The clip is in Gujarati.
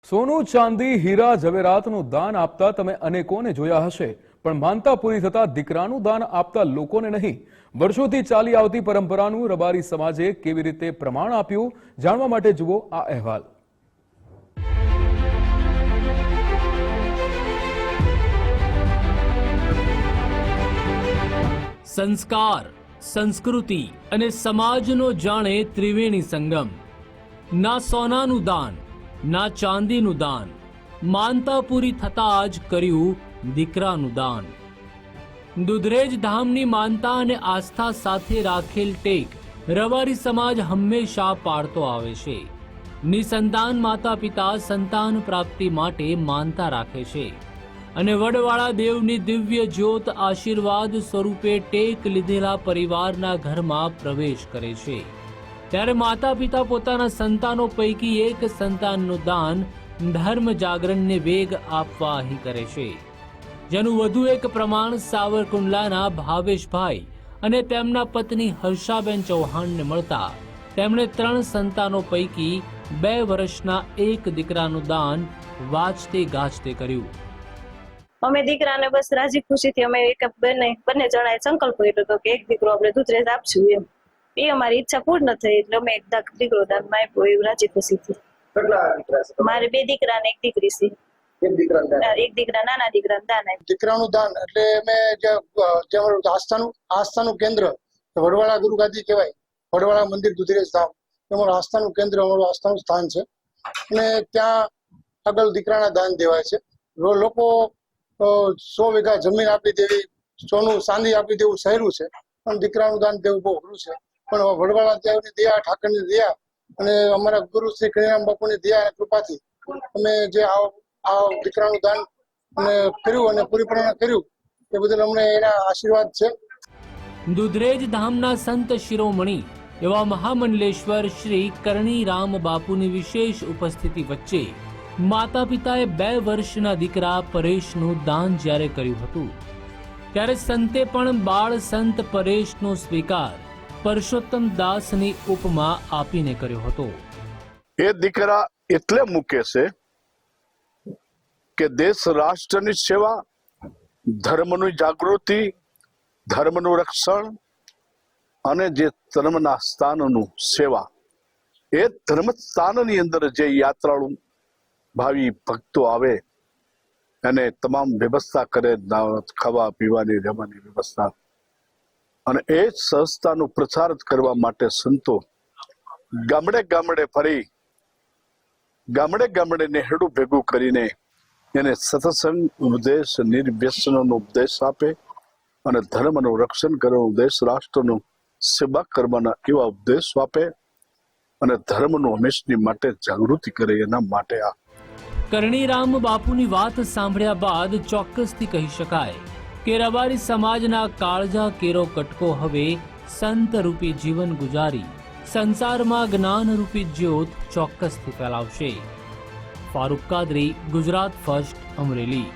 સોનું, ચાંદી, હીરા, ઝવેરાતનું દાન આપતા તમે અનેકોને જોયા હશે, પણ માનતા પૂરી થતા દીકરાનું દાન આપતા લોકોને નહીં. વર્ષોથી ચાલી આવતી પરંપરાનું રબારી સમાજે કેવી રીતે પ્રમાણ આપ્યું, જાણવા માટે જુઓ આ અહેવાલ. સંસ્કાર, સંસ્કૃતિ અને સમાજનો જાણે ત્રિવેણી સંગમ. ના સોનાનું દાન, ના ચાંદીનું દાન, માનતા પૂરી થતાં જ કર્યું દીકરાનું દાન. દુધરેજ ધામની માનતા અને આસ્થા સાથે રાખેલ ટેક રબારી સમાજ હંમેશા પાળતો આવે છે. નિસંતાન માતા પિતા સંતાન પ્રાપ્તિ માટે માનતા રાખે છે અને વડવાળા દેવની દિવ્ય જ્યોત આશીર્વાદ સ્વરૂપે ટેક લીધેલા પરિવારના ઘરમાં પ્રવેશ કરે છે. ત્યારે માતા પિતા પોતાના સંતાનો પૈકી એક સંતાનનું દાન ધર્મ જાગરણને વેગ આપવા અહીં કરે છે, જેનું વધુ એક પ્રમાણ સાવરકુંડલાના ભાવેશભાઈ અને તેમના પત્ની હર્ષાબેન ચૌહાણને મળતા તેમણે 3 સંતાનો પૈકી 2 વર્ષના એક દીકરાનું દાન વાજતે ગાજતે કર્યું. અમે દીકરાને બસ રાજી ખુશીથી અમે બંને જણાએ સંકલ્પ કર્યો હતો કે એક દીકરો આપણે દૂધરેજ આપશું. એ અમારી ઈચ્છા પૂર્ણ થઈ એટલે અમે એક દીકરો દાનમાં આપ્યો એવું રાજી ખુશીથી. મારે 2 દીકરા ને 1 દીકરી છે. એક દીકરા નાના દીકરા દાન આપ્યું. દીકરાનું દાન એટલે અમે જે આસ્થાનું કેન્દ્ર વડવાળા ગુરુગાદી કહેવાય, વડવાળા મંદિર દુધરેજ ધામ અમારું આસ્થાનું કેન્દ્ર, અમારું આસ્થાનું સ્થાન છે અને ત્યાં આગળ દીકરાના દાન દેવાય છે. લોકો 100 વીઘા જમીન આપી દેવી, સોનું ચાંદી આપી દેવું સહેલું છે, પણ દીકરાનું દાન દેવું બહુ અઘરું છે. પણ વડવાળા દેવની દયા, ઠાકરની દયા અને અમારા ગુરુ શ્રી કનૈયારામ બાપુની દયા અને કૃપાથી અમે જે આ દીકરાનું દાન અને કર્યું અને પરિપૂર્ણ કર્યું એ બદલ અમને એના આશીર્વાદ છે. દુધરેજ ધામના સંત શિરોમણી એવા મહામંડલેશ્વર શ્રી કરણીરામ બાપુની વિશેષ ઉપસ્થિતિ વચ્ચે માતા પિતાએ 2 વર્ષના દીકરા પરેશનું દાન જ્યારે કર્યું હતું, ત્યારે સંતે પણ બાળ સંત પરેશનો સ્વીકાર પરસોત્તમ દાસની ઉપમા આપીને કર્યો હતો. એ દીકરા એટલે મૂકે છે કે દેશ રાષ્ટ્રની સેવા, ધર્મની જાગૃતિ, ધર્મનું રક્ષણ અને જે ધર્મના સ્થાનનું સેવા, એ ધર્મ સ્થાનની અંદર જે યાત્રાળુ ભાવિ ભક્તો આવે અને તમામ વ્યવસ્થા કરે, ખાવા પીવાની, રહેવાની વ્યવસ્થા, અને એ સંસ્થાનો પ્રચાર કરવા માટે સંતો ગામડે ગામડે ફરી ગામડે નેહડું ભેગું કરીને એને સત્સંગ ઉપદેશ, નિર્વ્યસનનો ઉપદેશ આપે અને ધર્મનું રક્ષણ કરવાનો ઉપદેશ, રાષ્ટ્રનો સેવા કરવાના એવા ઉપદેશ આપે અને ધર્મનું હંમેશની માટે જાગૃતિ કરે. એના માટે આ કરણીરામ બાપુની વાત સાંભળ્યા બાદ ચોક્કસથી કહી શકાય કે રબારી સમાજના કાળજા કેરો કટકો હવે સંત રૂપી જીવન ગુજારી સંસારમાં જ્ઞાન રૂપી જ્યોત ચોક્કસથી ફેલાવશે. ફારૂક કાદરી, ગુજરાત ફર્સ્ટ, અમરેલી.